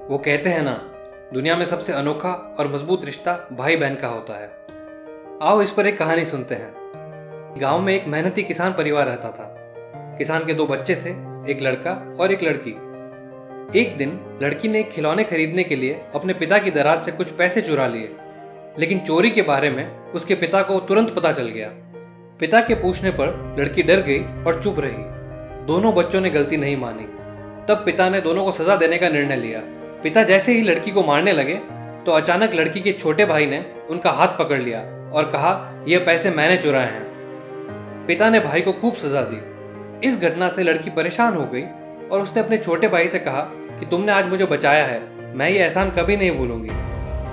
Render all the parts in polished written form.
वो कहते हैं ना, दुनिया में सबसे अनोखा और मजबूत रिश्ता भाई बहन का होता है। आओ इस पर एक कहानी सुनते हैं। गांव में एक मेहनती किसान परिवार रहता था। किसान के दो बच्चे थे, एक लड़का और एक लड़की। एक दिन लड़की ने एक खिलौने खरीदने के लिए अपने पिता की दराज से कुछ पैसे चुरा लिए, लेकिन चोरी के बारे में उसके पिता को तुरंत पता चल गया। पिता के पूछने पर लड़की डर गई और चुप रही। दोनों बच्चों ने गलती नहीं मानी। तब पिता ने दोनों को सजा देने का निर्णय लिया। पिता जैसे ही लड़की को मारने लगे तो अचानक लड़की के छोटे भाई ने उनका हाथ पकड़ लिया और कहा, यह पैसे मैंने चुराए हैं। पिता ने भाई को खूब सजा दी। इस घटना से लड़की परेशान हो गई और उसने अपने छोटे भाई से कहा कि तुमने आज मुझे बचाया है, मैं ये एहसान कभी नहीं भूलूंगी।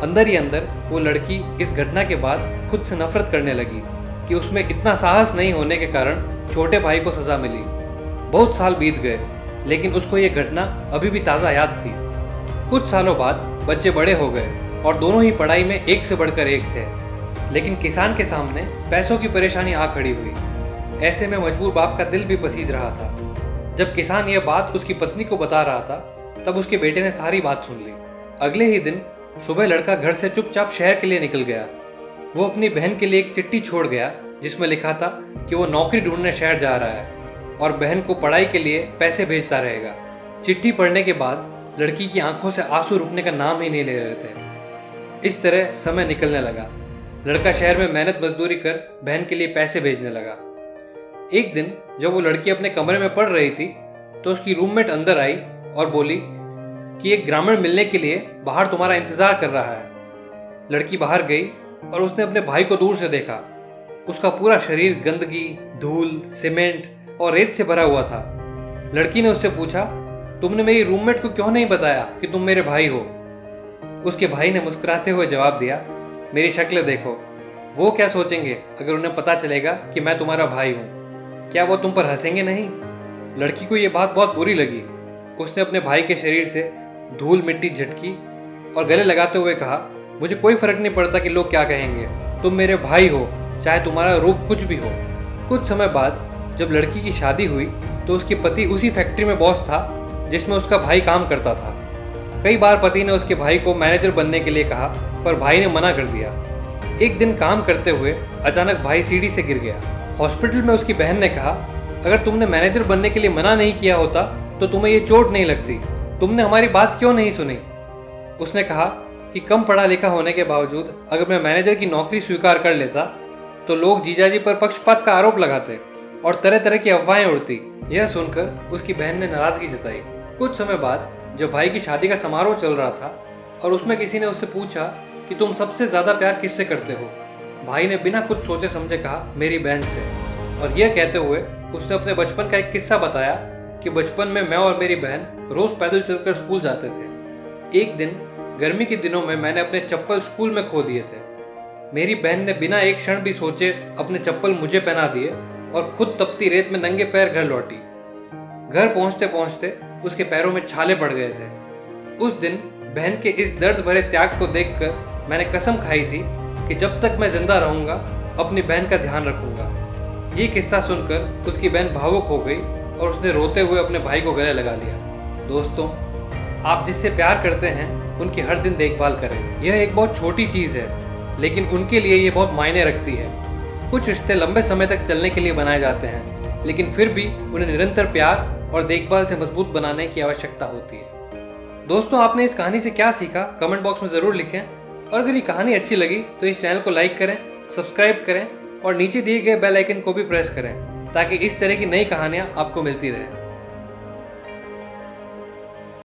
अंदर ही अंदर वो लड़की इस घटना के बाद खुद से नफरत करने लगी कि उसमें इतना साहस नहीं होने के कारण छोटे भाई को सजा मिली। बहुत साल बीत गए, लेकिन उसको ये घटना अभी भी ताज़ा याद थी। कुछ सालों बाद बच्चे बड़े हो गए और दोनों ही पढ़ाई में एक से बढ़कर एक थे, लेकिन किसान के सामने पैसों की परेशानी आ खड़ी हुई। ऐसे में मजबूर बाप का दिल भी पसीज रहा था। जब किसान यह बात उसकी पत्नी को बता रहा था, तब उसके बेटे ने सारी बात सुन ली। अगले ही दिन सुबह लड़का घर से चुपचाप शहर के लिए निकल गया। वो अपनी बहन के लिए एक चिट्ठी छोड़ गया जिसमें लिखा था कि वो नौकरी ढूंढने शहर जा रहा है और बहन को पढ़ाई के लिए पैसे भेजता रहेगा। चिट्ठी पढ़ने के बाद लड़की की आंखों से आंसू रुकने का नाम ही नहीं ले रहे थे। इस तरह समय निकलने लगा। लड़का शहर में मेहनत मजदूरी कर बहन के लिए पैसे भेजने लगा। एक दिन जब वो लड़की अपने कमरे में पढ़ रही थी तो उसकी रूममेट अंदर आई और बोली कि एक ग्रामीण मिलने के लिए बाहर तुम्हारा इंतजार कर रहा है। लड़की बाहर गई और उसने अपने भाई को दूर से देखा। उसका पूरा शरीर गंदगी, धूल, सीमेंट और रेत से भरा हुआ था। लड़की ने उससे पूछा, तुमने मेरी रूममेट को क्यों नहीं बताया कि तुम मेरे भाई हो? उसके भाई ने मुस्कुराते हुए जवाब दिया, मेरी शक्ल देखो, वो क्या सोचेंगे अगर उन्हें पता चलेगा कि मैं तुम्हारा भाई हूँ? क्या वो तुम पर हंसेंगे नहीं? लड़की को ये बात बहुत बुरी लगी। उसने अपने भाई के शरीर से धूल मिट्टी झटकी और गले लगाते हुए कहा, मुझे कोई फर्क नहीं पड़ता कि लोग क्या कहेंगे, तुम मेरे भाई हो, चाहे तुम्हारा रूप कुछ भी हो। कुछ समय बाद जब लड़की की शादी हुई तो उसके पति उसी फैक्ट्री में बॉस था जिसमें उसका भाई काम करता था। कई बार पति ने उसके भाई को मैनेजर बनने के लिए कहा, पर भाई ने मना कर दिया। एक दिन काम करते हुए अचानक भाई सीढ़ी से गिर गया। हॉस्पिटल में उसकी बहन ने कहा, अगर तुमने मैनेजर बनने के लिए मना नहीं किया होता तो तुम्हें ये चोट नहीं लगती, तुमने हमारी बात क्यों नहीं सुनी? उसने कहा कि कम पढ़ा लिखा होने के बावजूद अगर मैं मैनेजर की नौकरी स्वीकार कर लेता तो लोग जीजाजी पर पक्षपात का आरोप लगाते और तरह तरह की अफवाहें उड़ती। यह सुनकर उसकी बहन ने नाराजगी जताई। कुछ समय बाद जब भाई की शादी का समारोह चल रहा था और उसमें किसी ने उससे पूछा कि तुम सबसे ज्यादा प्यार किससे करते हो, भाई ने बिना कुछ सोचे समझे कहा, मेरी बहन से। और यह कहते हुए उसने अपने बचपन का एक किस्सा बताया कि बचपन में मैं और मेरी बहन रोज पैदल चलकर स्कूल जाते थे। एक दिन गर्मी के दिनों में मैंने अपने चप्पल स्कूल में खो दिए थे। मेरी बहन ने बिना एक क्षण भी सोचे अपने चप्पल मुझे पहना दिए और खुद तपती रेत में नंगे पैर घर लौटी। घर पहुंचते पहुंचते उसके पैरों में छाले पड़ गए थे। उस दिन बहन के इस दर्द भरे त्याग को देखकर मैंने कसम खाई थी कि जब तक मैं जिंदा रहूंगा अपनी बहन का ध्यान रखूंगा। ये किस्सा सुनकर उसकी बहन भावुक हो गई और उसने रोते हुए अपने भाई को गले लगा लिया। दोस्तों, आप जिससे प्यार करते हैं उनकी हर दिन देखभाल करें। यह एक बहुत छोटी चीज़ है, लेकिन उनके लिए ये बहुत मायने रखती है। कुछ रिश्ते लंबे समय तक चलने के लिए बनाए जाते हैं, लेकिन फिर भी उन्हें निरंतर प्यार और देखभाल से मजबूत बनाने की आवश्यकता होती है। दोस्तों, आपने इस कहानी से क्या सीखा कमेंट बॉक्स में ज़रूर लिखें। और अगर ये कहानी अच्छी लगी तो इस चैनल को लाइक करें, सब्सक्राइब करें और नीचे दिए गए बेल आइकन को भी प्रेस करें ताकि इस तरह की नई कहानियाँ आपको मिलती रहें।